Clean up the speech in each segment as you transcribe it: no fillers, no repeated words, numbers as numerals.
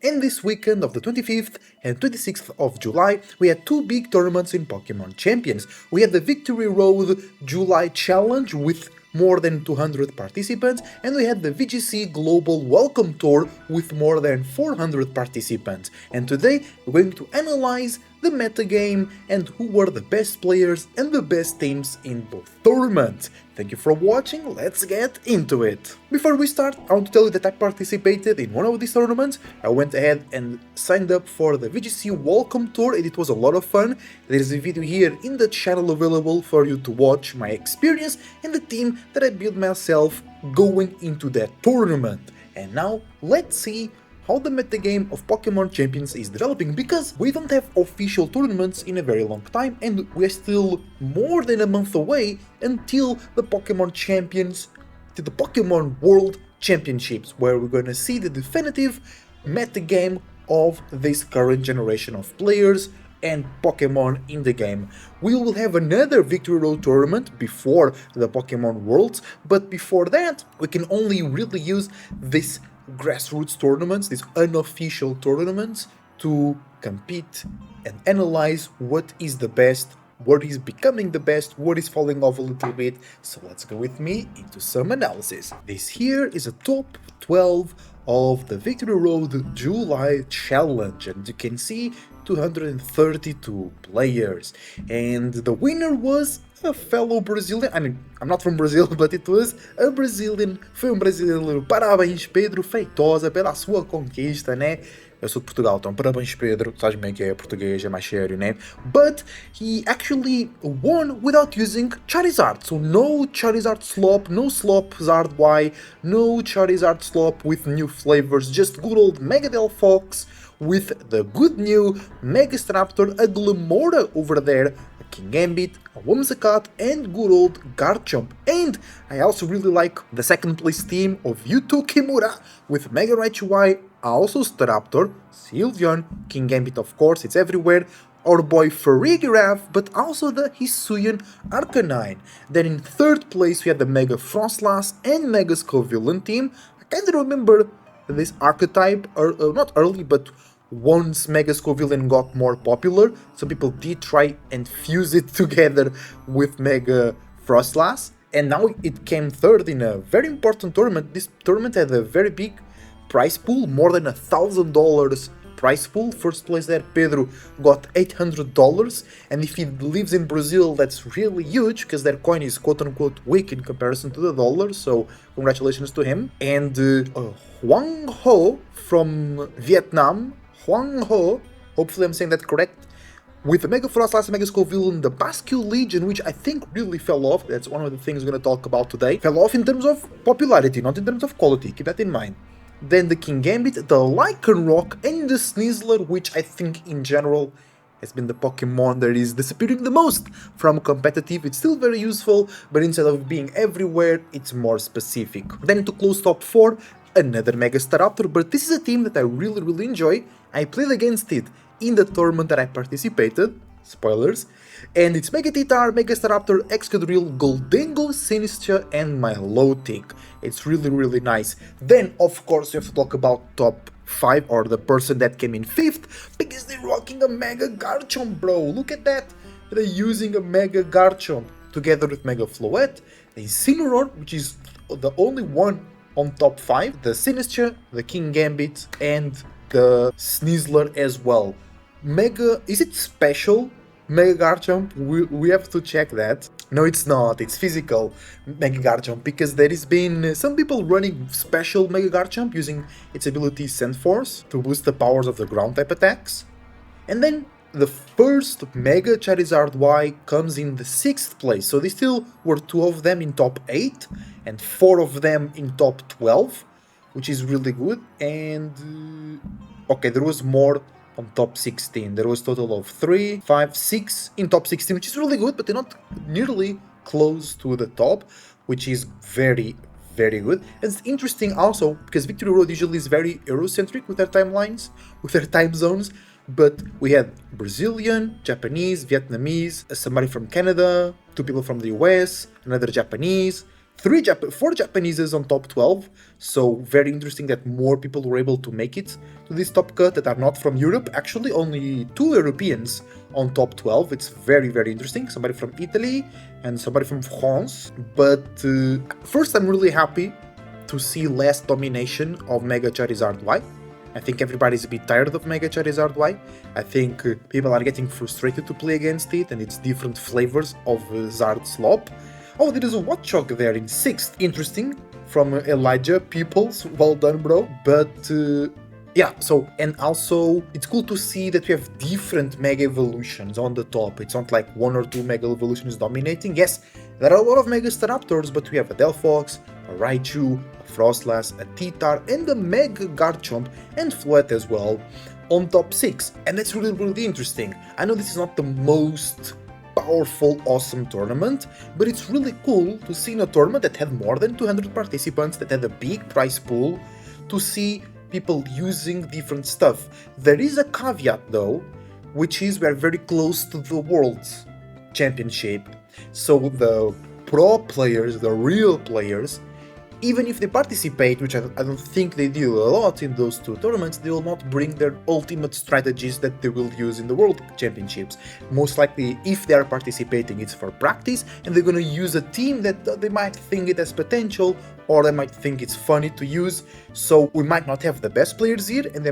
and this weekend of the 25th and 26th of July we had two big tournaments in Pokémon Champions. We had the Victory Road July Challenge with more than 200 participants, and we had the VGC Global Welcome Tour with more than 400 participants. And today we're going to analyze the metagame and who were the best players and the best teams in both tournaments. Thank you for watching, let's get into it! Before we start, I want to tell you that I participated in one of these tournaments. I went ahead and signed up for the VGC Welcome Tour and it was a lot of fun. There's a video here in the channel available for you to watch my experience and the team that I built myself going into that tournament. And now, let's see how the metagame of Pokémon Champions is developing, because we don't have official tournaments in a very long time and we're still more than a month away until the Pokémon Champions, to the Pokémon World Championships, where we're gonna see the definitive metagame of this current generation of players and Pokemon in the game. We will have another Victory Road tournament before the Pokemon Worlds, but before that we can only really use this grassroots tournaments, these unofficial tournaments, to compete and analyze what is the best, what is becoming the best, what is falling off a little bit. So let's go with me into some analysis. This here is a top 12 of the Victory Road July Challenge, and you can see 232 players, and the winner was a fellow Brazilian. I mean, I'm not from Brazil, but it was a Brazilian. Foi brasileiro. Parabéns, Pedro Feitosa, pela sua conquista, né? Eu sou de Portugal, então parabéns, Pedro. Sabes bem que é português, é mais sério, né? But he actually won without using Charizard. So no Charizard Slop, no Slop Zard Y, no Charizard Slop with new flavors, just good old Megadel Fox with the good new Mega Staraptor, a Glamora over there, a King Gambit, a Whimsicott, and good old Garchomp. And I also really like the second place team of Yuto Kimura with Mega Raichu Y, also Staraptor, Sylveon, King Gambit of course, it's everywhere, our boy Farigiraf, but also the Hisuian Arcanine. Then in third place we had the Mega Frostlass and Mega Scovillain team. I kinda remember this archetype, not early, but once Mega Scovillain got more popular, some people did try and fuse it together with Mega Frostlass, and now it came third in a very important tournament. This tournament had a very big prize pool, more than $1,000 prize pool. First place there, Pedro, got $800, and if he lives in Brazil, that's really huge, because their coin is quote-unquote weak in comparison to the dollar, so congratulations to him. And Huang Ho from Vietnam, Huang Ho, hopefully I'm saying that correct, with the Mega Frostlass, Mega Scovillain, the Basque Legion, which I think really fell off. That's one of the things we're going to talk about today. Fell off in terms of popularity, not in terms of quality, keep that in mind. Then the King Gambit, the Lycanroc, and the Sneasler, which I think in general has been the Pokemon that is disappearing the most from competitive. It's still very useful, but instead of being everywhere, it's more specific. Then to close top 4, another Mega Staraptor, but this is a team that I really enjoy. I played against it in the tournament that I participated, spoilers, and it's Mega Titar, Mega Staraptor, Excadrill, Goldengo, Sinistcha, and Milotic. It's really nice. Then, of course, we have to talk about top 5, or the person that came in 5th, because they're rocking a Mega Garchomp, bro. Look at that. They're using a Mega Garchomp together with Mega Floette, a Incineroar, which is the only one on top 5, the Sinistcha, the King Gambit, and the Sneasler as well. Mega, is it special Mega Garchomp? We have to check that. No, it's not, it's physical Mega Garchomp, because there has been some people running special Mega Garchomp using its ability Sand Force to boost the powers of the ground type attacks. And then the first Mega Charizard Y comes in the 6th place, so there still were 2 of them in top 8 and 4 of them in top 12, which is really good. And okay, there was more on top 16. There was a total of 3, 5, 6 in top 16, which is really good, but they're not nearly close to the top, which is very good. And it's interesting also, because Victory Road usually is very Eurocentric with their timelines, with their time zones, but we had Brazilian, Japanese, Vietnamese, somebody from Canada, 2 people from the US, another Japanese, 4 Japaneses on top 12, so very interesting that more people were able to make it to this top cut that are not from Europe. Actually, only 2 Europeans on top 12. It's very, very interesting. Somebody from Italy and somebody from France. But first, I'm really happy to see less domination of Mega Charizard Y. I think everybody's a bit tired of Mega Charizard Y. I think people are getting frustrated to play against it, and it's different flavors of Zard Slop. Oh, there is a Watchog there in 6th. Interesting. From Elijah Peoples. Well done, bro. But yeah, so, and also, it's cool to see that we have different Mega Evolutions on the top. It's not like 1 or 2 Mega Evolutions dominating. Yes, there are a lot of Mega Staraptors, but we have a Delphox, a Raichu, a Frostlass, a T-Tar, and a Mega Garchomp, and Floette as well, on top 6. And that's really, really interesting. I know this is not the most powerful, awesome tournament, but it's really cool to see in a tournament that had more than 200 participants, that had a big prize pool, to see people using different stuff. There is a caveat though, which is we're very close to the World Championship, so the pro players, the real players, even if they participate, which I don't think they do a lot in those 2 tournaments, they will not bring their ultimate strategies that they will use in the World Championships. Most likely, if they are participating, it's for practice, and they're gonna use a team that they might think it has potential, or they might think it's funny to use. So we might not have the best players here, and they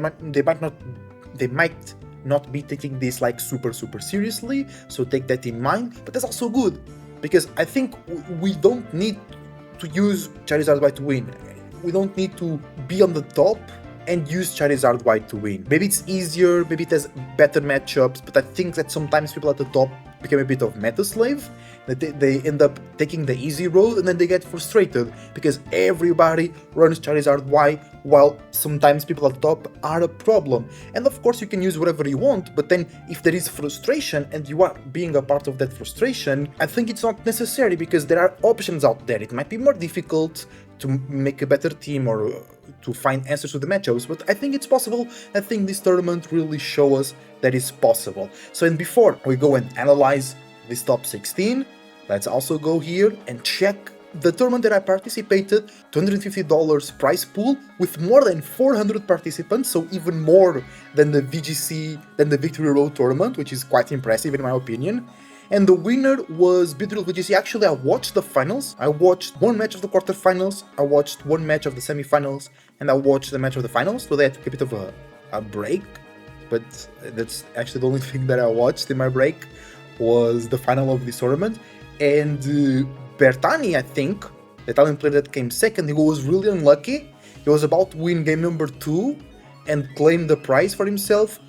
might not be taking this like super seriously. So take that in mind. But that's also good, because I think we don't need to use Charizard Y to win. We don't need to be on the top and use Charizard Y to win. Maybe it's easier, maybe it has better matchups, but I think that sometimes people at the top become a bit of meta slave, that they end up taking the easy road and then they get frustrated because everybody runs Charizard Y, while sometimes people at the top are a problem. And of course you can use whatever you want, but then if there is frustration and you are being a part of that frustration, I think it's not necessary, because there are options out there. It might be more difficult to make a better team or to find answers to the matchups, but I think it's possible. I think this tournament really shows us that it's possible. So, and before we go and analyze this top 16, let's also go here and check the tournament that I participated. $250 prize pool with more than 400 participants, so even more than the VGC, than the Victory Road tournament, which is quite impressive in my opinion. And the winner was Beedrill VGC. Actually, I watched the finals. I watched 1 match of the quarterfinals, I watched 1 match of the semifinals, and I watched the match of the finals, so that took a bit of a break. But that's actually the only thing that I watched in my break, was the final of this tournament. And Bertani, I think, the Italian player that came second, he was really unlucky. He was about to win game number 2 and claim the prize for himself.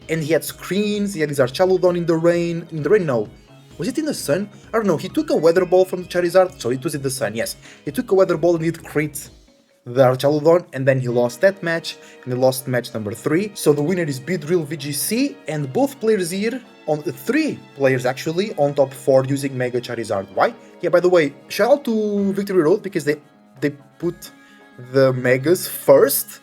And he had screens, he had his Archaludon in the rain. In the rain, no. Was it in the sun? I don't know. He took a weather ball from the Charizard, so it was in the sun, yes. He took a weather ball and it crit the Archaludon, and then he lost that match, and he lost match number 3. So the winner is Beedrill VGC, and both players here, on 3 players actually, on top 4 using Mega Charizard Y. Yeah, by the way, shout out to Victory Road, because they put the Megas first,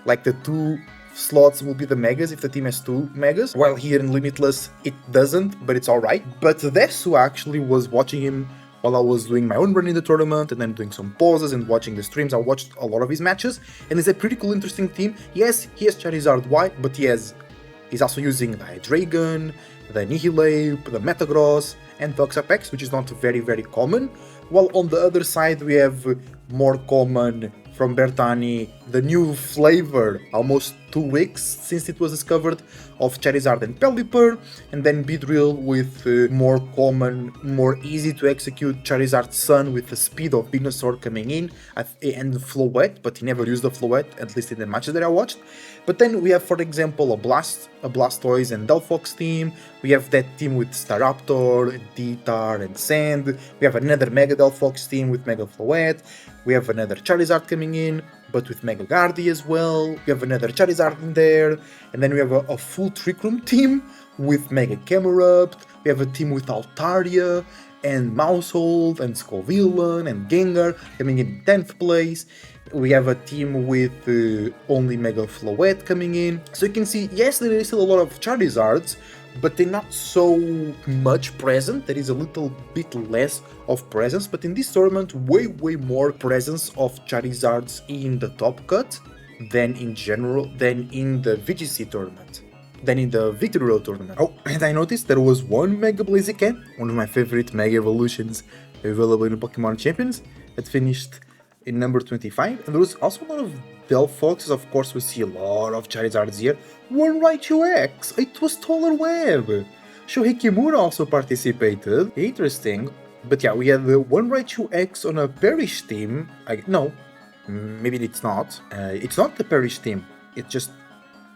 like the 2 slots will be the Megas if the team has 2 Megas, while here in Limitless it doesn't, but it's alright. But Desu actually was watching him while I was doing my own run in the tournament, and then doing some pauses and watching the streams. I watched a lot of his matches, and it's a pretty cool, interesting team. Yes, he has Charizard Y, but he's also using the Hydreigon, the Nihilate, the Metagross, and Toxapex, which is not very, very common. While on the other side we have more common from Bertani, the new flavor, almost 2 weeks since it was discovered, of Charizard and Pelipper, and then Beedrill with more common, more easy to execute Charizard Sun with the speed of Venusaur coming in, and Floette, but he never used the Floette, at least in the matches that I watched. But then we have, for example, a Blastoise and Delphox team. We have that team with Staraptor, T-Tar, and Sand. We have another Mega Delphox team with Mega Floette. We have another Charizard coming in, but with Mega Gardy as well. We have another Charizard in there. And then we have a full Trick Room team with Mega Camerupt. We have a team with Altaria and Mousehold and Scovillain and Gengar coming in 10th place. We have a team with only Mega Floette coming in. So you can see, yes, there is still a lot of Charizards, but they're not so much present. There is a little bit less of presence, but in this tournament, way more presence of Charizards in the top cut than in general, than in the VGC tournament, than in the Victory Road tournament. Oh, and I noticed there was one Mega Blaziken, one of my favorite Mega Evolutions available in Pokemon Champions, that finished in number 25, and there was also a lot of Delphoxes. Of course, we see a lot of Charizards here. One Raichu X, it was Taller Web. Shohei Kimura also participated, interesting. But yeah, we had the one Raichu X on a Perish team. No, maybe it's not. It's not the Perish team, it's just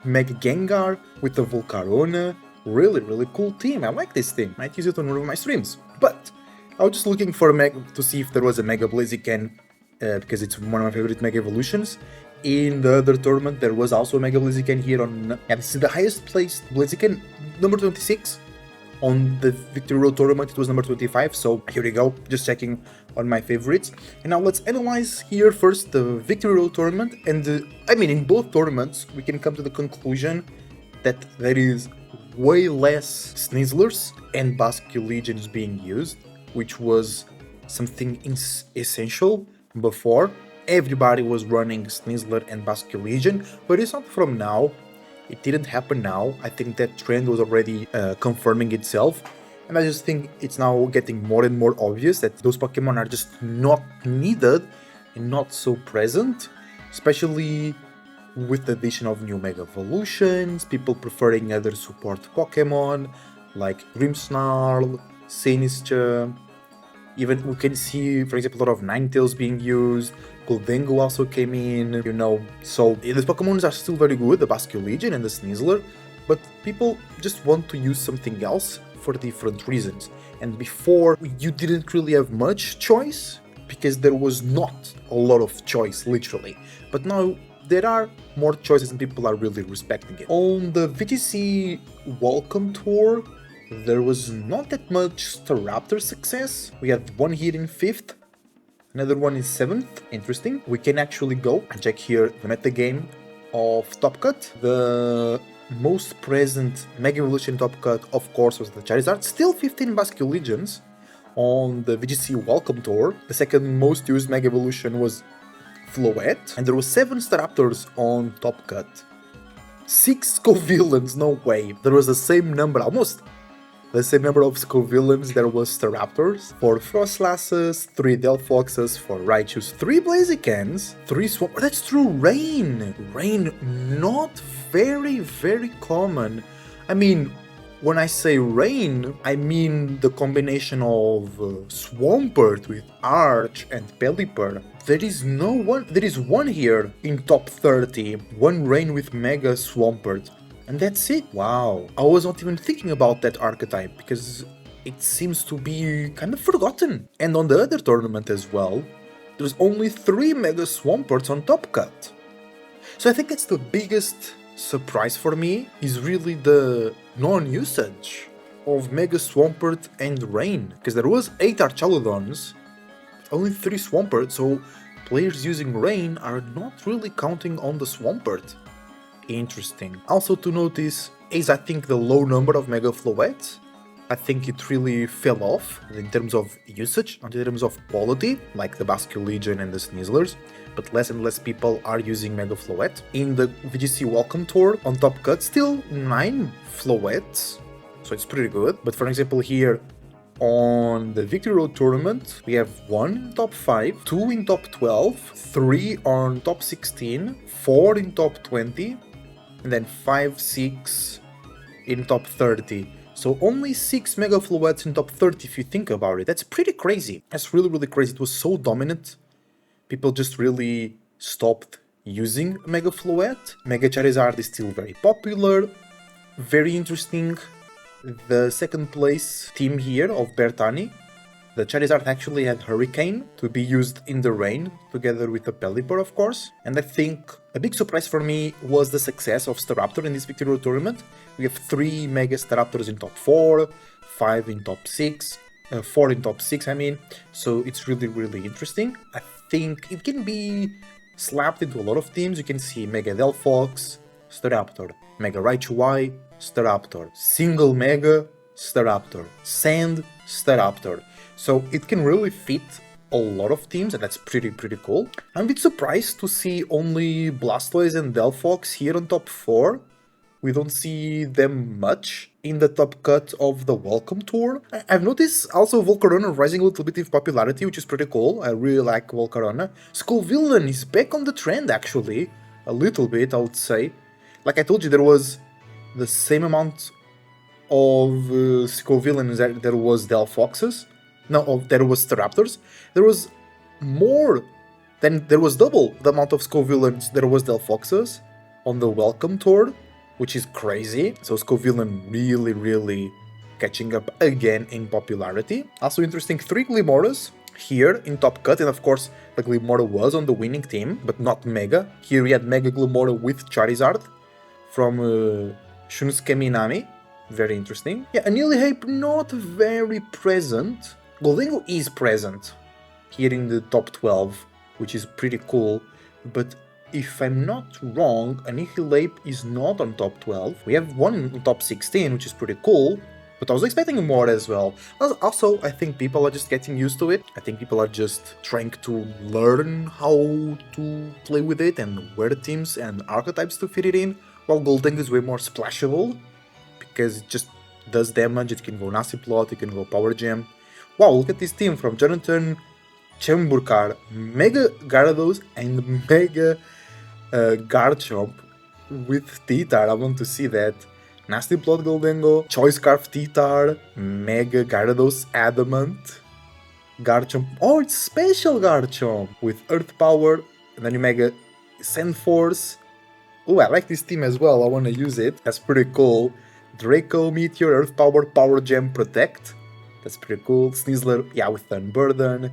Mega Gengar with the Volcarona. Really cool team. I like this team. Might use it on one of my streams. But I was just looking for a Mega to see if there was a Mega Blaziken, because it's one of my favorite Mega Evolutions. In the other tournament, there was also a Mega Blaziken here on, and this is the highest placed Blaziken, number 26. On the Victory Road tournament, it was number 25, so here we go, just checking on my favorites. And now let's analyze here first the Victory Road tournament, and I mean, in both tournaments, we can come to the conclusion that there is way less Sneasler's and Basculegions being used, which was something essential before. Everybody was running Sneasler and Basculegion, but it's not from now. It didn't happen now. I think that trend was already confirming itself, and I just think it's now getting more and more obvious that those Pokemon are just not needed and not so present, especially with the addition of new Mega Evolutions, people preferring other support Pokemon like Grimmsnarl, Sinistcha. Even we can see, for example, a lot of Ninetales being used. Guldengo also came in, you know. So these Pokemons are still very good, the Basculegion and the Sneasler, but people just want to use something else for different reasons. And before, you didn't really have much choice, because there was not a lot of choice, literally. But now there are more choices and people are really respecting it. On the VGC Welcome Tour, there was not that much Staraptor success. We had one here in 5th, another one in 7th, interesting. We can actually go and check here the metagame of Top Cut. The most present Mega Evolution Top Cut, of course, was the Charizard, still 15 Basculegions on the VGC Welcome Tour. The second most used Mega Evolution was Floette, and there was 7 Staraptors on Top Cut. 6 Scovillains, no way. There was the same number, almost the same number of Scovillains there was Staraptors. 4 Frostlasses, 3 Delphoxes, 4 Raichus, 3 Blazikens, 3 Swamp... That's true, Rain! Rain, not very common. I mean, when I say Rain, I mean the combination of Swampert with Arch and Pelipper. There is one here in top 30, one Rain with Mega Swampert. And that's it. Wow. I was not even thinking about that archetype, because it seems to be kind of forgotten. And on the other tournament as well, there's only 3 Mega Swamperts on Top Cut. So I think that's the biggest surprise for me, is really the non-usage of Mega Swampert and Rain. Because there was 8 Archaludons, only 3 Swampert, so players using Rain are not really counting on the Swampert. Interesting. Also to notice is, I think, the low number of Mega Floettes. I think it really fell off in terms of usage, not in terms of quality, like the Basculegion and the Sneaslers, but less and less people are using Mega Floette. In the VGC Welcome Tour on Top Cut, still 9 Floettes, so it's pretty good. But for example here, on the Victory Road tournament, we have 1 in top 5, 2 in top 12, 3 on top 16, 4 in top 20, and then 5, 6 in top 30. So only 6 Mega Floettes in top 30 if you think about it. That's pretty crazy. That's really crazy. It was so dominant. People just really stopped using Mega Floette. Mega Charizard is still very popular. Very interesting. The second place team here of Bertani, the Charizard actually had Hurricane to be used in the rain, together with the Pelipper, of course. And I think a big surprise for me was the success of Staraptor in this Victory Road tournament. We have 3 Mega Staraptors in top 4, 5 in top 6, 4 in top 6 I mean, so it's really interesting. I think it can be slapped into a lot of teams. You can see Mega Delphox, Staraptor. Mega Raichu Y, Staraptor. Single Mega, Staraptor. Sand, Staraptor. So it can really fit a lot of teams, and that's pretty cool. I'm a bit surprised to see only Blastoise and Delphox here on top 4. We don't see them much in the top cut of the Welcome Tour. I've noticed also Volcarona rising a little bit in popularity, which is pretty cool. I really like Volcarona. Scovillain is back on the trend, actually. A little bit, I would say. Like I told you, there was the same amount of Scovillains that there was Delphoxes. No, there was Staraptors. There was more than, there was double the amount of Scovillains there was Delphoxes on the Welcome Tour, which is crazy. So Scovillain really catching up again in popularity. Also interesting, 3 Glimoras here in top cut, and of course the Glimora was on the winning team, but not Mega. Here we had Mega Glimora with Charizard from Shunsuke Minami. Very interesting. Yeah, Anilihape not very present. Goldengo is present here in the top 12, which is pretty cool, but if I'm not wrong, Annihilape is not on top 12. We have one in top 16, which is pretty cool, but I was expecting more as well. Also, I think people are just getting used to it. I think people are just trying to learn how to play with it and where teams and archetypes to fit it in, while Goldengo is way more splashable, because it just does damage. It can go Nasty Plot, it can go Power Gem. Wow, look at this team from Jonathan Chemburkar, Mega Gyarados and Mega Garchomp with T-Tar. I want to see that. Nasty Plot Goldengo, Choice Scarf T-Tar, Mega Gyarados Adamant, Garchomp. Oh, it's Special Garchomp with Earth Power, and then you Mega Sand Force. Oh, I like this team as well. I want to use it. That's pretty cool. Draco, Meteor, Earth Power, Power Gem, Protect. That's pretty cool. Sneasler, yeah, with Unburden.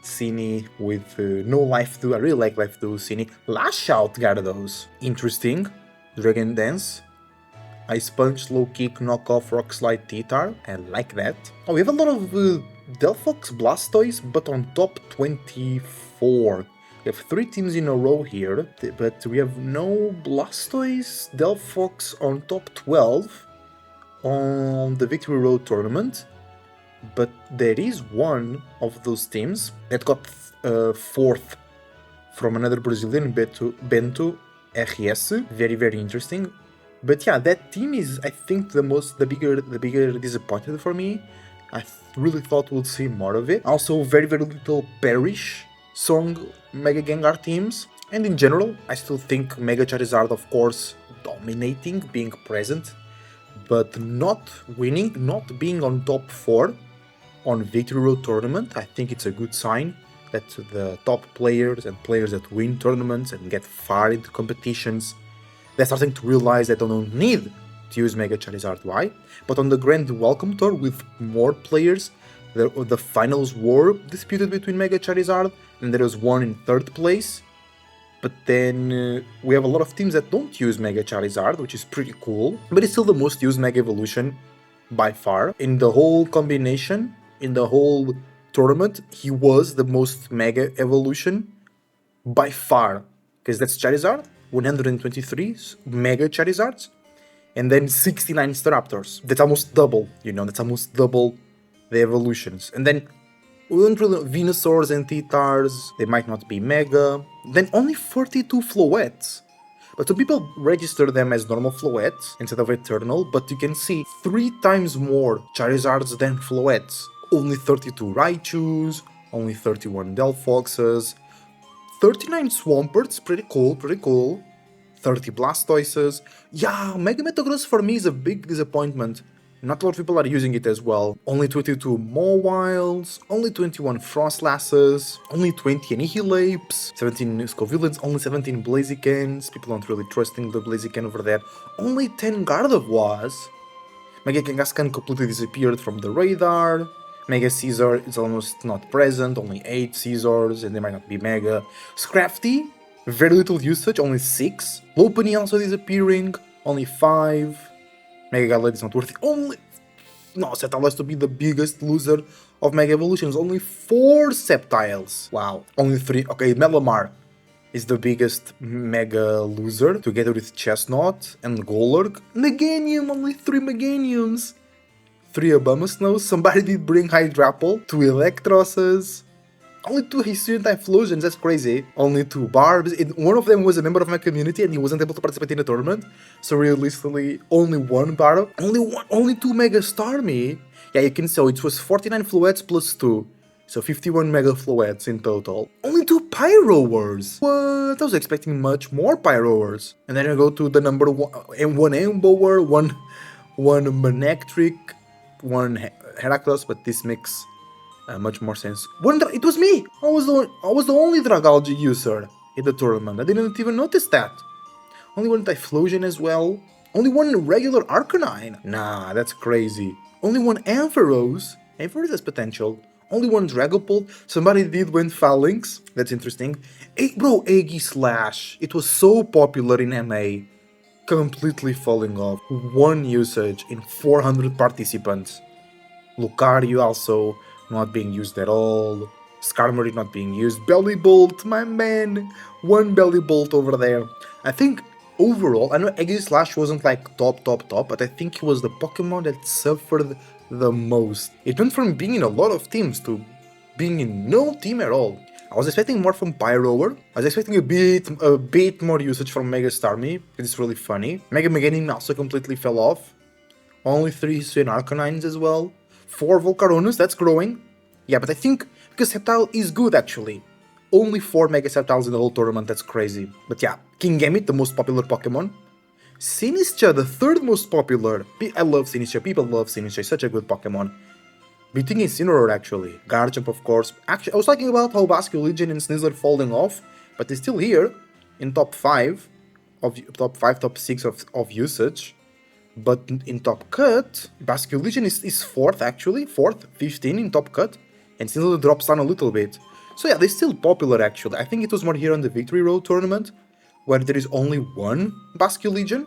Cini with no Life 2. I really like Life 2, Cini. Lash Out Gyarados. Interesting. Dragon Dance. Ice Punch, Low Kick, Knockoff, Rock Slide, T-Tar. I like that. Oh, we have a lot of Delphox Blastoise, but on top 24. We have 3 teams in a row here, but we have no Blastoise, Delphox on top 12 on the Victory Road tournament. But there is one of those teams that got 4th from another Brazilian, Bento RS. Very interesting. But yeah, that team is, I think, the bigger disappointment for me. I really thought we'd see more of it. Also, very little Perish Song Mega Gengar teams. And in general, I still think Mega Charizard, of course, dominating, being present, but not winning, not being on top 4 on Victory Road tournament. I think it's a good sign that the top players and players that win tournaments and get far into competitions, they're starting to realize that they don't need to use Mega Charizard Y. But on the Grand Welcome Tour with more players, the finals were disputed between Mega Charizard, and there was one in 3rd place. But then we have a lot of teams that don't use Mega Charizard, which is pretty cool. But it's still the most used Mega Evolution by far. In the whole combination, in the whole tournament, he was the most Mega Evolution by far. Because that's Charizard, 123 Mega Charizards, and then 69 Staraptors. That's almost double, that's almost double the evolutions. And then we don't really Venusaurs and T-Tars, they might not be Mega. Then only 42 Floettes. But some people register them as normal Floettes instead of Eternal, but you can see 3 times more Charizards than Floettes. Only 32 Raichus, only 31 Delphoxes, 39 Swamperts, pretty cool. 30 Blastoises. Yeah, Mega Metagross for me is a big disappointment. Not a lot of people are using it as well. Only 22 Mawiles, only 21 Frostlasses, only 20 Annihilapes, 17 Scovillains, only 17 Blazikens. People aren't really trusting the Blaziken over there. Only 10 Gardevoirs. Mega Kangaskhan completely disappeared from the radar. Mega Caesar is almost not present, only 8 Caesars, and they might not be Mega. Scrafty, very little usage, only 6. Lopunny also disappearing, only 5. Mega Galette is not worth it, only... No, Sceptile has to be the biggest loser of Mega Evolutions, only 4 Sceptiles. Wow, only 3. Okay, Melamar. is the biggest mega loser, together with Chestnut and Golurk. Meganium, only 3 Meganiums! 3 Abomasnows, somebody did bring Hydrapple, 2 Electroses, only 2 Hisuian Typhlosions, that's crazy. Only 2 Barbs, one of them was a member of my community and he wasn't able to participate in the tournament, so realistically, only 1 Barb, only 2 Mega Starmie. Yeah, you can see, it was 49 Floettes plus 2. So 51 Mega Floettes in total. Only 2 Pyroars! What? I was expecting much more Pyroars. And then I go to the number 1 Embower, 1 Manectric, 1 Heracross, but this makes much more sense. It was me! I was the only Dragalge user in the tournament. I didn't even notice that. Only 1 Typhlosion as well. Only 1 regular Arcanine. Nah, that's crazy. Only 1 Ampharos. Ampharos has potential. Only 1 Dragapult. Somebody did win Phalanx. That's interesting. Bro, Aegislash. It was so popular in MA. Completely falling off. 1 usage in 400 participants. Lucario also not being used at all. Skarmory not being used. Bellybolt, my man. 1 Bellybolt over there. I think overall, I know Aegislash wasn't like top, but I think he was the Pokemon that suffered the most. It went from being in a lot of teams to being in no team at all. I was expecting more from Pyroar. I was expecting a bit more usage from Mega Starmie, it's really funny. Mega Meganium also completely fell off. Only 3 Hisuian Arcanines as well. 4 Volcaronus, that's growing. Yeah, but I think because Sceptile is good actually. Only 4 Mega Sceptiles in the whole tournament, that's crazy. But yeah, Kingambit, the most popular Pokemon. Sinistcha, the 3rd most popular. I love Sinistcha, people love Sinistcha, such a good Pokemon. Beating Incineroar actually. Garchomp of course. Actually, I was talking about how Basculegion and Snizzler falling off, but they're still here in top 5, top 6 of usage. But in top cut, Basculegion is 4th actually, 4th, 15 in top cut, and Snizzler drops down a little bit. So yeah, they're still popular actually. I think it was more here on the Victory Road tournament, where there is only 1 Basculegion,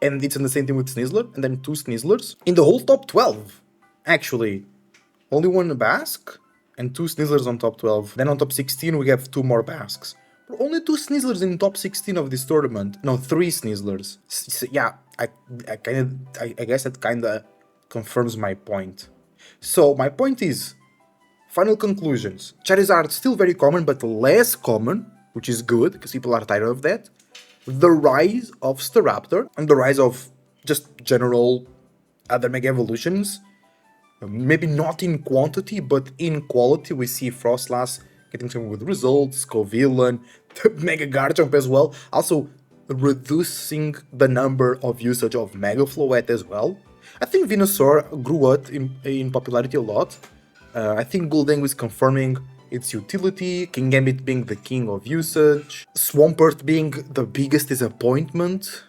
and it's in the same team with Snizzler, and then 2 Snizzlers. In the whole top 12, actually, only 1 Basque, and 2 Snizzlers on top 12. Then on top 16 we have 2 more Basques. Only 2 Snizzlers in top 16 of this tournament. No, 3 Snizzlers. Yeah, I guess that kinda confirms my point. So, my point is, final conclusions. Charizard still very common, but less common, which is good, because people are tired of that. The rise of Staraptor, and the rise of just general other Mega Evolutions. Maybe not in quantity, but in quality. We see Frostlass getting some good results, Scovillain, Mega Garchomp as well. Also, reducing the number of usage of Mega Floette as well. I think Venusaur grew up in popularity a lot. I think Guldengu is confirming its utility, Kingambit being the king of usage, Swampert being the biggest disappointment,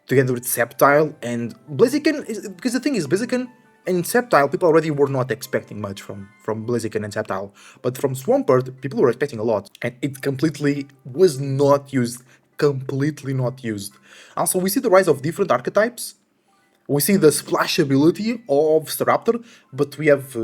together with Sceptile, and Blaziken, because the thing is, Blaziken and Sceptile, people already were not expecting much from Blaziken and Sceptile, but from Swampert, people were expecting a lot, and it completely was not used, completely not used. Also, we see the rise of different archetypes, we see the splash ability of Staraptor, but we have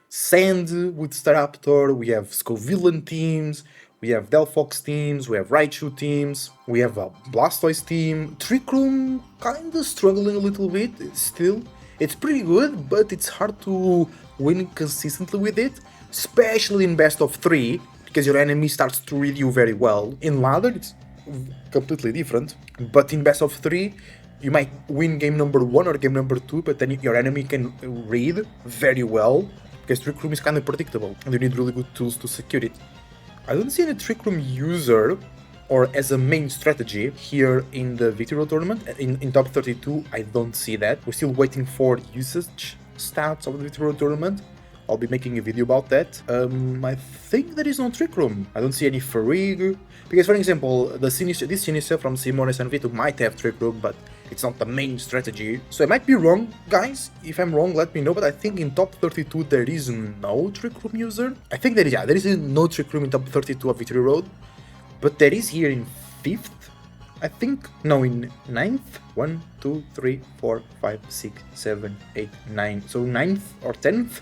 Sand with Staraptor, we have Scovillain teams, we have Delphox teams, we have Raichu teams, we have a Blastoise team. Trick Room kinda struggling a little bit still. It's pretty good, but it's hard to win consistently with it, especially in best of 3, because your enemy starts to read you very well. In ladder, it's completely different, but in best of 3, you might win game number 1 or game number 2, but then your enemy can read very well, because Trick Room is kind of predictable, and you need really good tools to secure it. I don't see any Trick Room user or as a main strategy here in the Victory Road tournament. In top 32, I don't see that. We're still waiting for usage stats of the Victory Road tournament. I'll be making a video about that. I think there is no Trick Room. I don't see any Farig. Because, for example, this Sinistcha from Simones and Vito might have Trick Room, but it's not the main strategy. So I might be wrong, guys. If I'm wrong, let me know. But I think in top 32 there is no Trick Room user. I think there is, yeah, there is no Trick Room in top 32 of Victory Road. But there is here in 5th, I think. No, in 9th. 1, 2, 3, 4, 5, 6, 7, 8, 9. So 9th or 10th.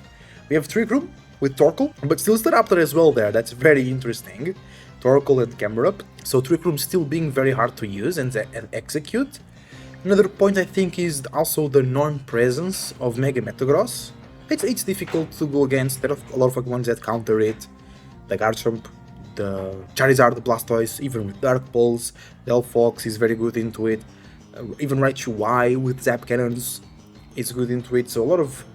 We have Trick Room with Torkoal, but still Staraptor as well there. That's very interesting. Torkoal and Camerup, so Trick Room still being very hard to use and execute. Another point I think is also the non-presence of Mega Metagross. It's difficult to go against, there are a lot of Pokemon that counter it, the Garchomp, the Charizard, the Blastoise, even with Dark Pulse, Delphox is very good into it, even Raichu Y with Zap Cannons is good into it, so a lot of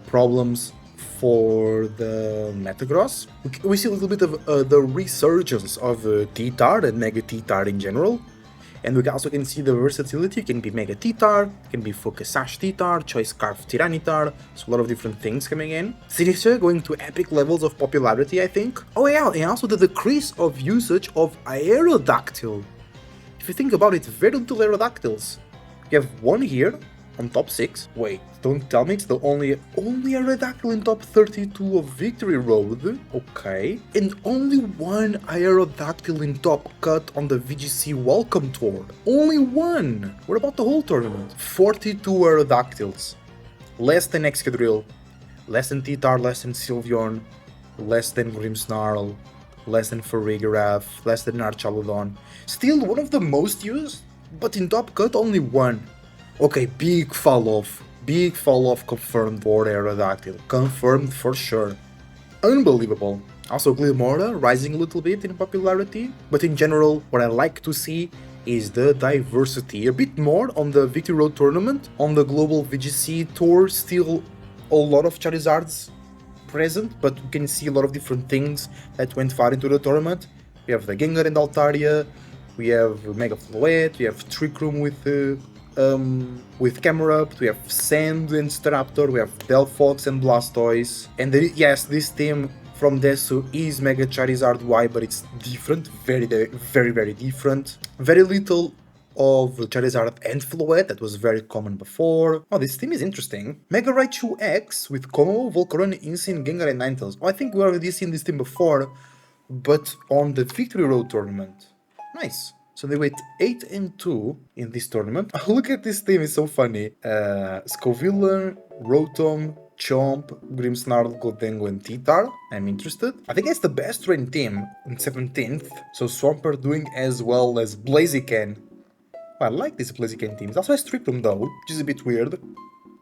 problems for the Metagross. We see a little bit of the resurgence of T-Tar and Mega T-Tar in general, and we also can see the versatility. It can be Mega T-Tar, it can be Focus Sash T-Tar, Choice Scarf Tyranitar, so a lot of different things coming in. Sinistcha going to epic levels of popularity, I think. Oh yeah, and also the decrease of usage of Aerodactyl. If you think about it, very little Aerodactyls. You have one here, on top 6. Wait, don't tell me it's the only Aerodactyl in top 32 of Victory Road. Okay. And only one Aerodactyl in top cut on the VGC Welcome Tour. Only one! What about the whole tournament? 42 Aerodactyls. Less than Excadrill. Less than T-Tar, less than Sylveon. Less than Grimmsnarl. Less than Farigiraf. Less than Archaludon. Still one of the most used, but in top cut only one. Okay, big fall off confirmed for Aerodactyl, confirmed for sure. Unbelievable. Also Glimmora rising a little bit in popularity, but in general what I like to see is the diversity. A bit more on the Victory Road tournament, on the global VGC tour, still a lot of Charizards present, but you can see a lot of different things that went far into the tournament. We have the Gengar and Altaria, we have Mega Floette, we have Trick Room with Camerup, we have Sand and Staraptor, we have Delphox and Blastoise, and yes, this team from Desu is Mega Charizard Y, but it's different, very different. Very little of Charizard and Floette, that was very common before. Oh, this team is interesting. Mega Raichu X with Como, Volcarona, Insane, Gengar and Ninetales. Oh, I think we already seen this team before, but on the Victory Road tournament. Nice. So they went 8-2 in this tournament. Look at this team, it's so funny. Scoviller, Rotom, Chomp, Grimmsnarl, Gholdengo and T-Tar. I'm interested. I think it's the best ranked team in 17th. So Swampert doing as well as Blaziken. I like this Blaziken team. It also has Trick Room though, which is a bit weird.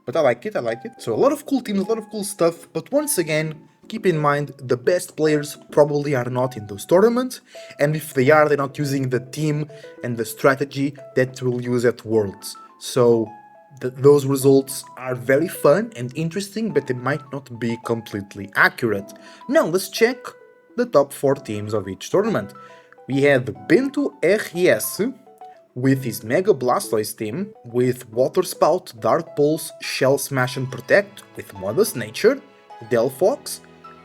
But I like it. So a lot of cool teams, a lot of cool stuff. But once again, keep in mind, the best players probably are not in those tournaments, and if they are, they're not using the team and the strategy that we'll use at Worlds. So those results are very fun and interesting, but they might not be completely accurate. Now let's check the top 4 teams of each tournament. We had Bento RS with his Mega Blastoise team, with Water Spout, Dark Pulse, Shell Smash and Protect, with Modest Nature, Delphox,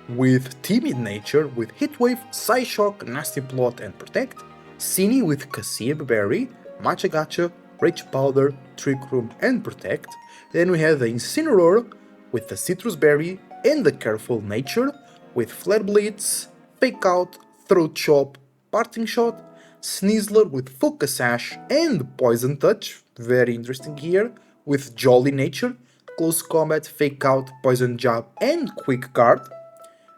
with Timid Nature, with Hitwave, Psyshock, Nasty Plot and Protect, Cini with Cassib Berry, Matcha Gacha, Rage Powder, Trick Room and Protect. Then we have the Incineroar with the Citrus Berry and the Careful Nature, with Flare Blitz, Fake Out, Throat Chop, Parting Shot, Sneasler with Focus Sash and Poison Touch, very interesting here, with Jolly Nature, Close Combat, Fake Out, Poison Jab and Quick Guard.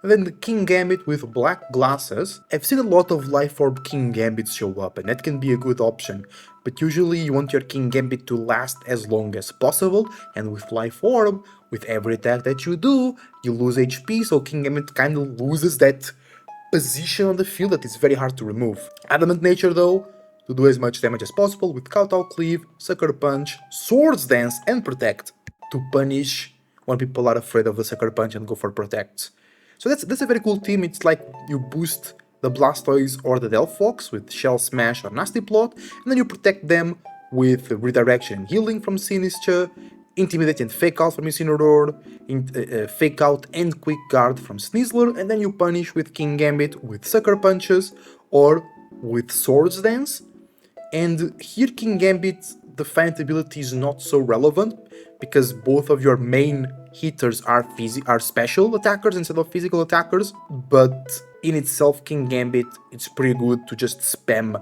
And then the King Gambit with Black Glasses. I've seen a lot of Life Orb King Gambits show up, and that can be a good option, but usually you want your King Gambit to last as long as possible, and with Life Orb, with every attack that you do, you lose HP, so King Gambit kinda loses that position on the field that is very hard to remove. Adamant Nature though, to do as much damage as possible with Kowtow Cleave, Sucker Punch, Swords Dance and Protect, to punish when people are afraid of the Sucker Punch and go for Protects. So that's a very cool team. It's like you boost the Blastoise or the Delphox with Shell Smash or Nasty Plot, and then you protect them with Redirection and Healing from Sinistcha, Intimidate and Fake Out from Incineroar, Fake Out and Quick Guard from Sneasler, and then you punish with King Gambit with Sucker Punches or with Swords Dance. And here King Gambit, the Feint ability is not so relevant, because both of your main hitters are special attackers instead of physical attackers, but in itself King Gambit, it's pretty good to just spam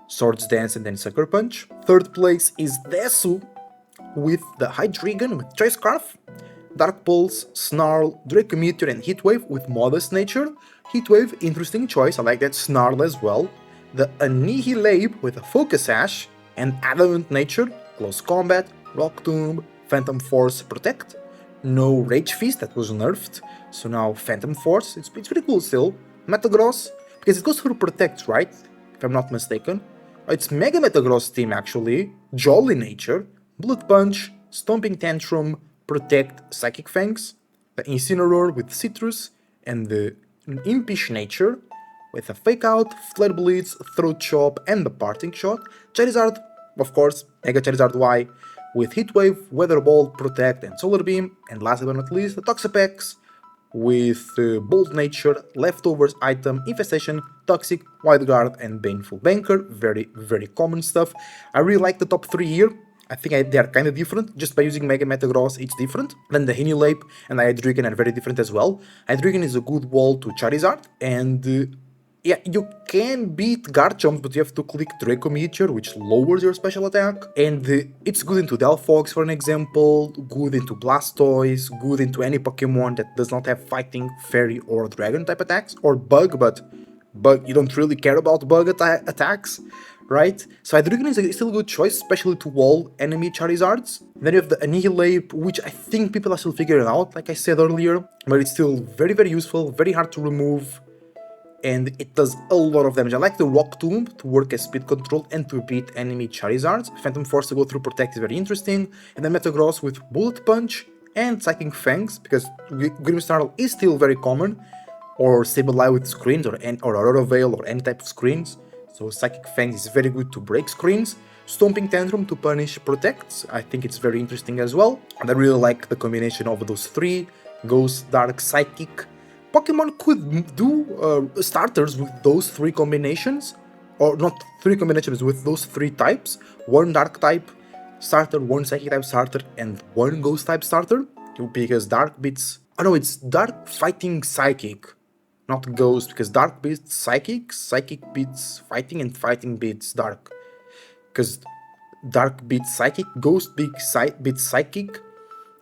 Swords Dance and then Sucker Punch. Third place is Desu with the Hydreigon with Choice Scarf, Dark Pulse, Snarl, Draco Meteor, and Heatwave with modest nature. Heatwave, interesting choice, I like that. Snarl as well. The Annihilate with a Focus Sash, and Adamant nature, Close Combat, Rock Tomb, Phantom Force, Protect. No Rage Feast, that was nerfed, so now Phantom Force, it's pretty cool still. Metagross, because it goes through Protect, right? If I'm not mistaken. It's Mega Metagross team actually, Jolly Nature, Bullet Punch, Stomping Tantrum, Protect, Psychic Fangs, the Incineroar with Citrus, and the Impish Nature, with a Fake Out, Flare Blitz, Throat Chop, and the Parting Shot. Charizard, of course, Mega Charizard Y, with Heat Wave, Weather Ball, Protect, and Solar Beam. And last but not least, the Toxapex, with Bold Nature, Leftovers Item, Infestation, Toxic, Wild Guard, and Baneful Banker. Very, very common stuff. I really like the top 3 here. I think they are kind of different. Just by using Mega Metagross, it's different. Then the Hinilape and the Hydreigon are very different as well. Hydreigon is a good wall to Charizard, and yeah, you can beat Garchomp, but you have to click Draco Meteor, which lowers your special attack. And it's good into Delphox, for an example, good into Blastoise, good into any Pokemon that does not have Fighting, Fairy, or Dragon type attacks, or Bug, but you don't really care about Bug attacks, right? So Hydreigon is still a good choice, especially to wall enemy Charizards. Then you have the Annihilate, which I think people are still figuring out, like I said earlier, but it's still very, very useful, very hard to remove, and it does a lot of damage. I like the Rock Tomb to work as speed control and to beat enemy Charizards. Phantom Force to go through Protect is very interesting, and then Metagross with Bullet Punch and Psychic Fangs, because Grimmsnarl is still very common, or Sableye with screens, or Aurora Veil, or any type of screens. So Psychic Fangs is very good to break screens. Stomping Tantrum to punish Protects, I think it's very interesting as well. And I really like the combination of those three, Ghost, Dark, Psychic. Pokemon could do starters with those three combinations, or not three combinations, with those three types. One Dark type starter, one Psychic type starter, and one Ghost type starter. Because Dark beats... Oh no, it's Dark fighting Psychic, not Ghost, because Dark beats Psychic, Psychic beats Fighting, and Fighting beats Dark. Because Dark beats Psychic, Ghost beats Psychic,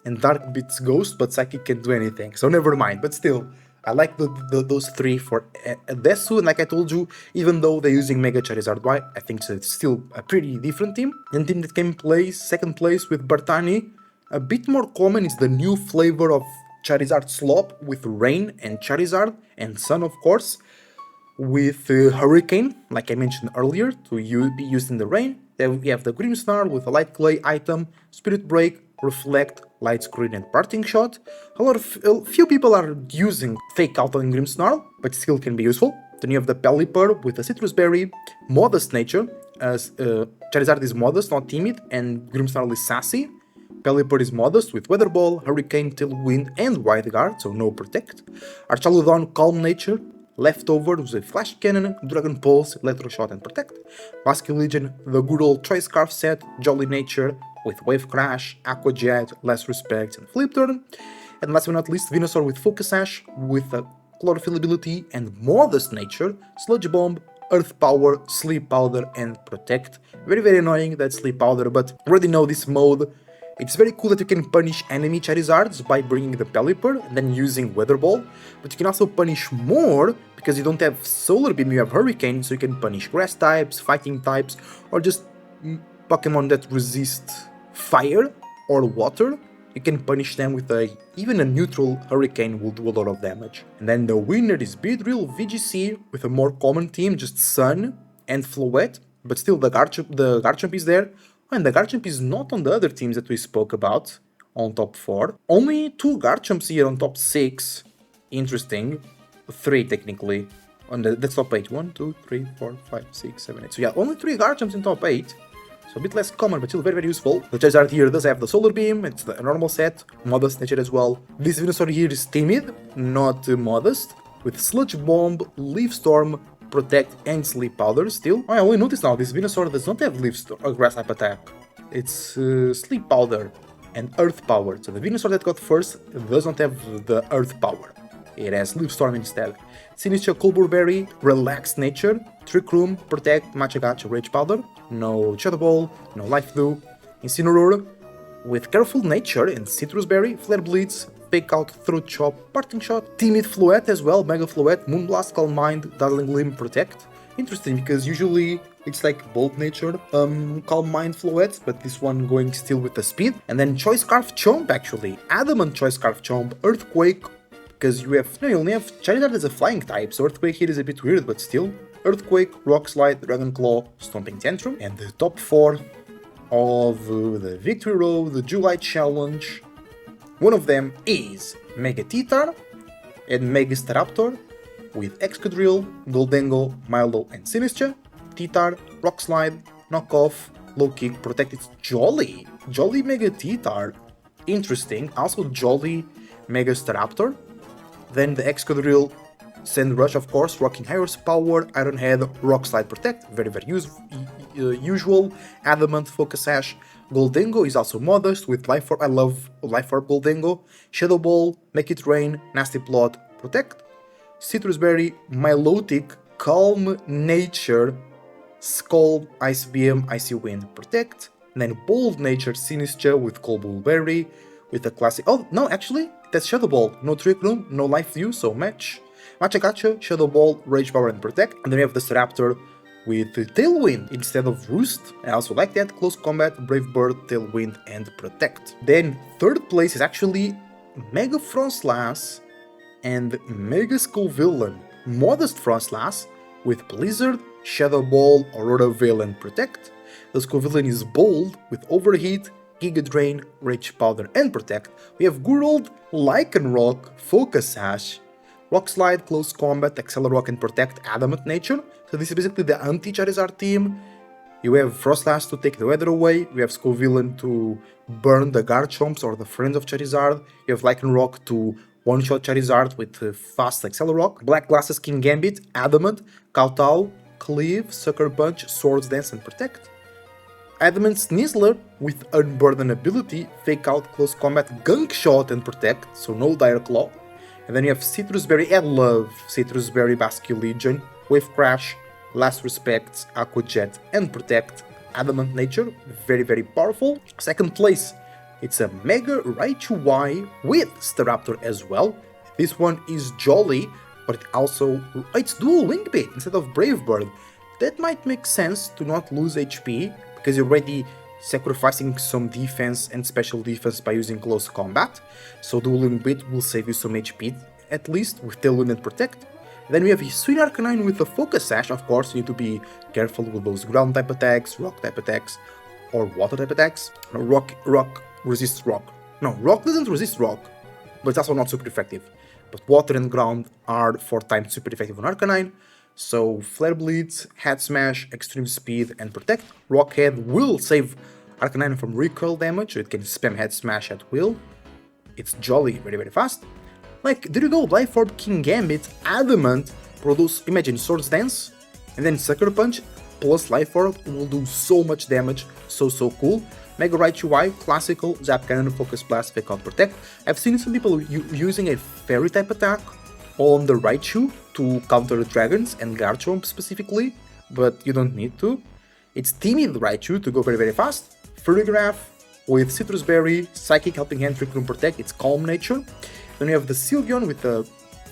and Dark beats Ghost, but Psychic can't do anything, so never mind, but still, I like those three for Esosu, and like I told you, even though they're using Mega Charizard Y, I think it's still a pretty different team. And team that came second place with Bartani, a bit more common is the new flavor of Charizard Slop with Rain and Charizard, and Sun of course, with Hurricane, like I mentioned earlier, to be used in the rain. Then we have the Grimmsnarl with a Light Clay item, Spirit Break, Reflect, Light Screen, and Parting Shot. A few people are using Fake Out on Grimmsnarl, but still can be useful. Then you have the Pelipper with a Citrus Berry, Modest Nature, as Charizard is modest, not timid, and Grimmsnarl is sassy. Pelipper is modest with Weather Ball, Hurricane, Tailwind, and Wide Guard, so no Protect. Archaludon, Calm Nature, Leftovers with Flash Cannon, Dragon Pulse, Electro Shot, and Protect. Basculegion, the good old Choice Scarf set, Jolly Nature, with Wave Crash, Aqua Jet, Less Respect, and Flip Turn. And last but not least, Venusaur with Focus Sash, with a Chlorophyll ability and Modest Nature, Sludge Bomb, Earth Power, Sleep Powder, and Protect. Very, very annoying that Sleep Powder, but already know this mode. It's very cool that you can punish enemy Charizards by bringing the Pelipper and then using Weather Ball, but you can also punish more because you don't have Solar Beam, you have Hurricane, so you can punish Grass types, Fighting types, or just Pokemon that resist Fire or Water. You can punish them with even a neutral Hurricane will do a lot of damage. And then the winner is Beedrill VGC with a more common team, just Sun and Floette, but still the Garchomp is there. And the Garchomp is not on the other teams that we spoke about on top 4. Only 2 Garchomps here on top 6. Interesting. 3 technically. That's top 8. 1, 2, 3, 4, 5, 6, 7, 8. So yeah, only 3 Garchomps in top 8. So a bit less common, but still very, very useful. The Charizard here does have the Solar Beam. It's the normal set. Modest Nature as well. This Venusaur here is timid, not modest. With Sludge Bomb, Leaf Storm, Protect, and Sleep Powder still. I only noticed now, this Venusaur does not have Leaf Storm or Grass type attack. It's Sleep Powder and Earth Power. So the Venusaur that got first does not have the Earth Power. It has Leaf Storm instead. Sinistcha, Colbur Berry, Relaxed Nature, Trick Room, Protect, Matcha Gacha, Rage Powder. No Shadow Ball, no Life Dew. Incineroar, with Careful Nature and Citrus Berry, Flare Blitz, Fake Out, Throat Chop, Parting Shot, Timid Fluette as well, Mega Fluette, Moonblast, Calm Mind, Dazzling Gleam, Protect. Interesting, because usually it's like Bold Nature, Calm Mind Fluette, but this one going still with the speed. And then Choice Scarf Chomp actually, Adamant Choice Scarf Chomp, Earthquake, because you only have Charizard as a flying type, so Earthquake here is a bit weird, but still. Earthquake, Rock Slide, Dragon Claw, Stomping Tantrum, and the top 4 of the Victory Road, the July Challenge. One of them is Mega Titar and Mega Staraptor with Excadrill, Goldengo, Milo, and Sinistcha. Titar, Rock Slide, Knock Off, Low Kick, Protect. It's Jolly! Jolly Mega Titar. Interesting. Also Jolly Mega Staraptor. Then the Excadrill, Sand Rush, of course, rocking Higher's Power, Iron Head, Rock Slide Protect, very usual, Adamant, Focus Sash. Goldengo is also modest with Life Orb, I love Life Orb Goldengo, Shadow Ball, Make It Rain, Nasty Plot, Protect, Citrus Berry, Milotic, Calm Nature, Scald, Ice Beam, Icy Wind, Protect, and then Bold Nature, Sinistcha with Cold Bullberry, with a classic, oh no, actually, that's Shadow Ball, no Trick Room, no Life View, so match. Machakacha, Shadow Ball, Rage Power and Protect, and then we have the Staraptor with Tailwind instead of Roost. I also like that, Close Combat, Brave Bird, Tailwind and Protect. Then third place is actually Mega Frostlass and Mega Scovillain. Modest Frostlass with Blizzard, Shadow Ball, Aurora Veil and Protect. The Scovillain is bold with Overheat, Giga Drain, Rage Powder and Protect. We have Gurled, Lycanroc, Focus Sash, Rock Slide, Close Combat, Accelerock and Protect, Adamant Nature. So this is basically the anti-Charizard team. You have Frostlass to take the weather away, we have Scovillain to burn the Garchomps or the friends of Charizard, you have Lycanroc to one-shot Charizard with fast Accelerock, Black Glasses, King Gambit, Adamant, Kowtow, Cleave, Sucker Punch, Swords Dance and Protect. Adamant Snizzler with Unburdenability, Fake Out, Close Combat, Gunk Shot and Protect, so no Dire Claw. And then you have Citrus Berry, I love Citrus Berry, Basque Legion, Wave Crash, Last Respects, Aqua Jet and Protect, Adamant Nature, very powerful. Second place, it's a Mega Raichu Y with Staraptor as well. This one is Jolly, but it's dual Wing Beat instead of Brave Bird. That might make sense to not lose HP, because you're already sacrificing some defense and special defense by using Close Combat, so Dual Wing Beat will save you some HP, at least, with Tailwind and Protect. Then we have Sweet Arcanine with the Focus Sash. Of course, you need to be careful with those ground type attacks, rock type attacks, or water type attacks. No, rock resists rock. No, rock doesn't resist rock, but it's also not super effective. But water and ground are 4 times super effective on Arcanine. So Flare Blitz, Head Smash, Extreme Speed and Protect. Rock Head will save Arcanine from recoil damage, so it can spam Head Smash at will. It's Jolly, very fast. Like, there you go, Life Orb, King Gambit, Adamant, produce, imagine Swords Dance, and then Sucker Punch plus Life Orb will do so much damage, so cool. Mega Raichu Y, Classical, Zap Cannon, Focus Blast, Fake Out, Protect. I've seen some people using a Fairy type attack on the Raichu to counter the dragons and Garchomp specifically, but you don't need to. It's Timid Raichu to go very fast. Furrygraph with Citrus Berry, Psychic, Helping Hand, Trick Room, Protect, it's Calm Nature. Then you have the Sylveon with the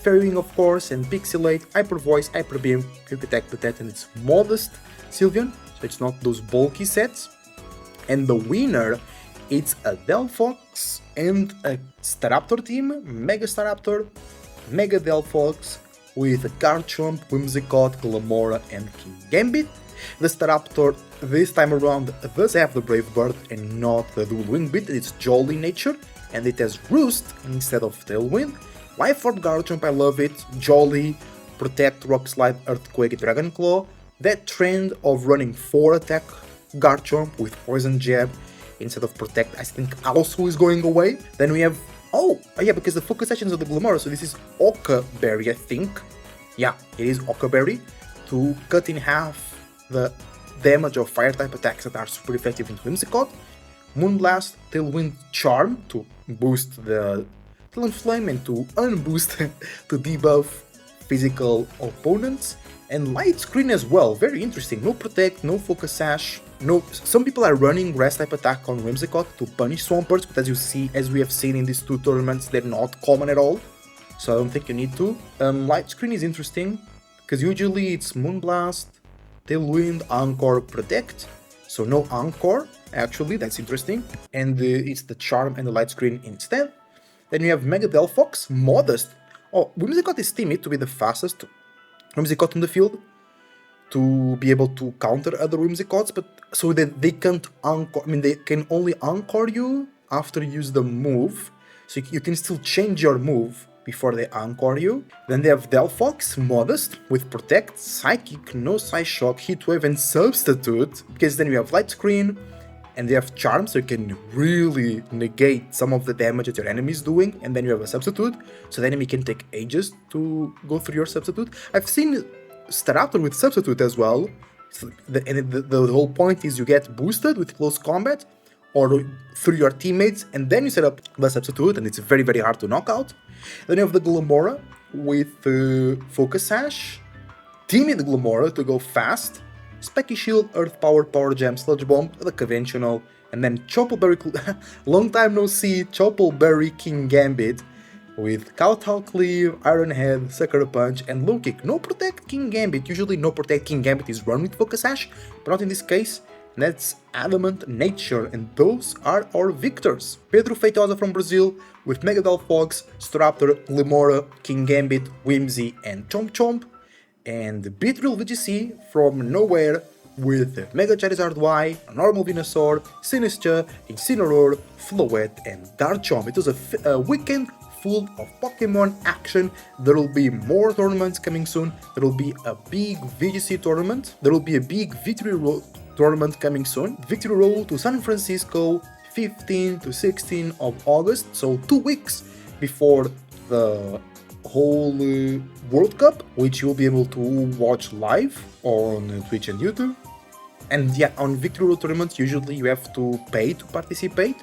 Fairy Wing, of course, and Pixelate, Hyper Voice, Hyper Beam, Quick Attack, Protect, and it's modest Sylveon, so it's not those bulky sets. And the winner, it's a Delphox and a Staraptor team, Mega Staraptor, Mega Delphox, with Garchomp, Whimsicott, Glamora, and King Gambit. The Staraptor this time around does have the Brave Bird and not the Dual Wing Beat, it's Jolly Nature, and it has Roost instead of Tailwind. Life Orb Garchomp, I love it, Jolly, Protect, Rock Slide, Earthquake, Dragon Claw. That trend of running 4 attack Garchomp with Poison Jab instead of Protect, I think also is going away. Then we have, oh yeah, because the focus sessions of the Glamora, so this is Occa Berry, I think. Yeah, it is Occa Berry, to cut in half the damage of fire type attacks that are super effective in Whimsicott. Moonblast, Tailwind Charm to boost the Talonflame and to unboost, to debuff physical opponents. And Light Screen as well, very interesting, no Protect, no Focus Sash, no, some people are running grass type attack on Whimsicott to punish Swampert, but as we have seen in these 2 tournaments, they're not common at all. So I don't think you need to. Light Screen is interesting, because usually it's Moonblast, Tailwind, Encore, Protect. So no Encore, actually, that's interesting. And it's the Charm and the Light Screen instead. Then you have Mega Delphox, Modest. Oh, Whimsicott is timid to be the fastest Whimsicott on the field, to be able to counter other Whimsicotts, but so that they can't Encore, I mean, they can only Encore you after you use the move, so you can still change your move before they Encore you. Then they have Delphox, Modest, with Protect, Psychic, No Side Shock, Heatwave, and Substitute, because then you have Light Screen, and they have Charm, so you can really negate some of the damage that your enemy is doing, and then you have a Substitute, so the enemy can take ages to go through your Substitute. I've seen Staraptor with Substitute as well, the whole point is you get boosted with close combat, or through your teammates, and then you set up the Substitute, and it's very very hard to knock out. Then you have the Glamora with Focus Sash, Timid Glamora to go fast, Specky Shield, Earth Power, Power Gem, Sludge Bomb, the conventional, and then Choppleberry, long time no see, Choppleberry King Gambit with Kowtow Cleave, Iron Head, Sucker Punch, and Low Kick. No Protect King Gambit. Usually no Protect King Gambit is run with Focus Sash, but not in this case. And that's Adamant Nature, and those are our victors. Pedro Feitosa from Brazil with Mega Delphox, Staraptor, Glamora, King Gambit, Whimsy, and Chomp Chomp. And Beatrill VGC from nowhere with Mega Charizard Y, Normal Venusaur, Sinistcha, Incineroar, Floette, and Garchomp. It was a weekend full of Pokemon action. There will be more tournaments coming soon. There will be a big VGC tournament. There will be a big Victory Road tournament coming soon. Victory Road to San Francisco, 15 to 16 of August. So 2 weeks before the whole World Cup, which you'll be able to watch live on Twitch and YouTube. And yeah, on Victory Road tournaments, usually you have to pay to participate,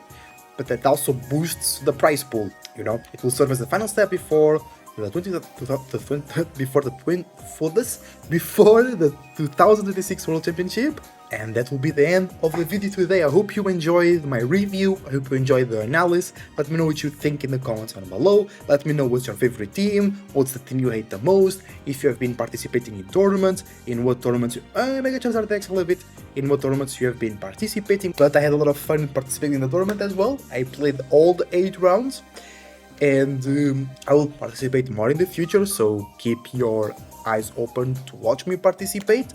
but that also boosts the prize pool. You know, it will serve as the final step before the 2026 World Championship. And that will be the end of the video today. I hope you enjoyed my review, I hope you enjoyed the analysis. Let me know what you think in the comments down below. Let me know what's your favorite team, what's the team you hate the most, if you have been participating in tournaments, in what tournaments you... Mega Charizard X, I love it. In what tournaments you have been participating. But I had a lot of fun participating in the tournament as well. I played all the 8 rounds. And I will participate more in the future, so keep your eyes open to watch me participate.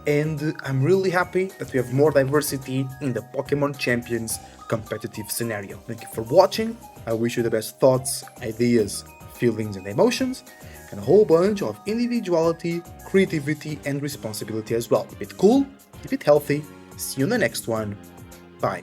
And I'm really happy that we have more diversity in the Pokemon Champions competitive scenario. Thank you for watching. I wish you the best thoughts, ideas, feelings and emotions, and a whole bunch of individuality, creativity and responsibility as well. Keep it cool, keep it healthy. See you in the next one. Bye.